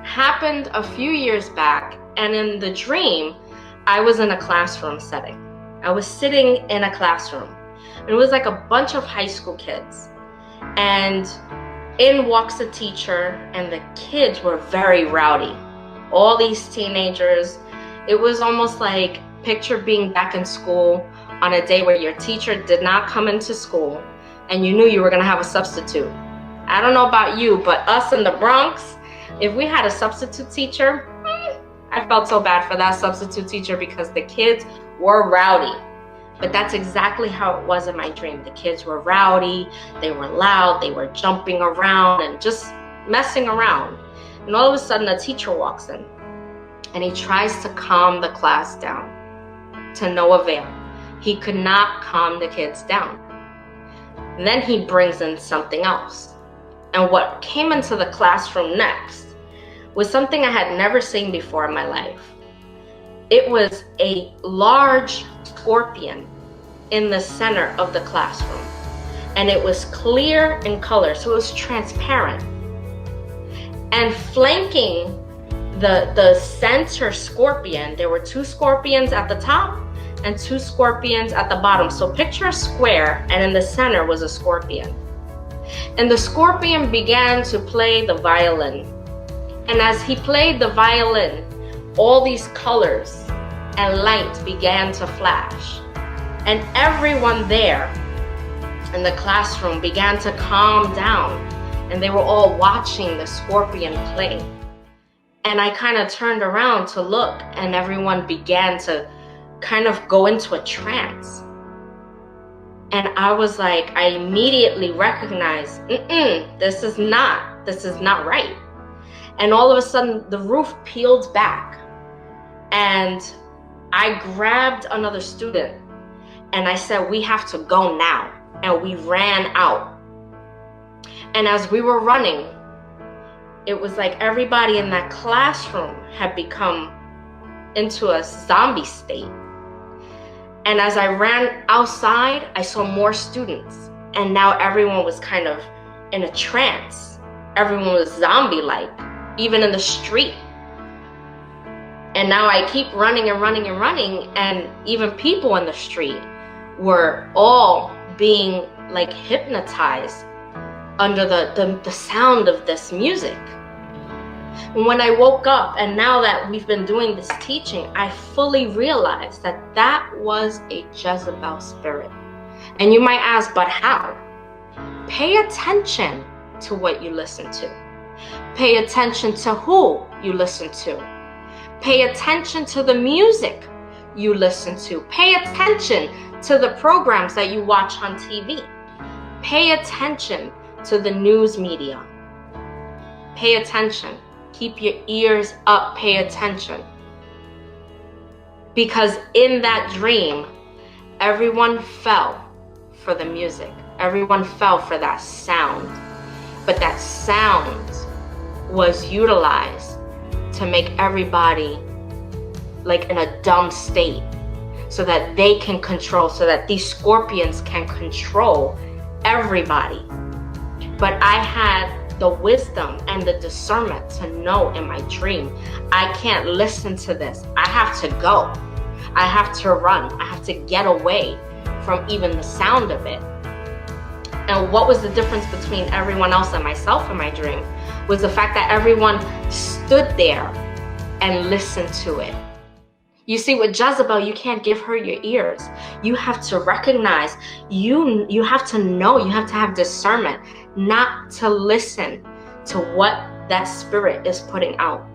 happened a few years back, and in the dream, I was in a classroom setting. I was sitting in a classroom. It was like a bunch of high school kids. And in walks a teacher, and the kids were very rowdy. All these teenagers. It was almost like picture being back in school on a day where your teacher did not come into school and you knew you were going to have a substitute. I don't know about you, but us in the Bronx, if we had a substitute teacher, I felt so bad for that substitute teacher because the kids were rowdy. But that's exactly how it was in my dream. The kids were rowdy, they were loud, they were jumping around and just messing around. And all of a sudden a teacher walks in and he tries to calm the class down, to no avail. He could not calm the kids down. And then he brings in something else. And what came into the classroom next was something I had never seen before in my life. It was a large scorpion in the center of the classroom. And it was clear in color, so it was transparent. And flanking the center scorpion, there were two scorpions at the top and two scorpions at the bottom. So picture a square, and in the center was a scorpion. And the scorpion began to play the violin. And as he played the violin, all these colors and light began to flash. And everyone there in the classroom began to calm down, and they were all watching the scorpion play. And I kind of turned around to look, and everyone began to kind of go into a trance. And I was like, I immediately recognized, this is not right. And all of a sudden the roof peeled back, and I grabbed another student and I said, we have to go now. And we ran out. And as we were running, it was like everybody in that classroom had become into a zombie state. And as I ran outside, I saw more students. And now everyone was kind of in a trance. Everyone was zombie-like, even in the street. And now I keep running and running and running, and even people in the street were all being like hypnotized under the sound of this music. And when I woke up, and now that we've been doing this teaching, I fully realized that that was a Jezebel spirit. And you might ask, but how? Pay attention to what you listen to. Pay attention to who you listen to. Pay attention to the music you listen to. Pay attention to the programs that you watch on TV. Pay attention to the news media. Pay attention. Keep your ears up. Pay attention. Because in that dream, everyone fell for the music. Everyone fell for that sound. But that sound was utilized to make everybody like in a dumb state, so that they can control, so that these scorpions can control everybody. But I had the wisdom and the discernment to know in my dream, I can't listen to this. I have to go. I have to run. I have to get away from even the sound of it. And what was the difference between everyone else and myself in my dream was the fact that everyone stood there and listened to it. You see, with Jezebel, you can't give her your ears. You have to recognize, you have to know, you have to have discernment not to listen to what that spirit is putting out.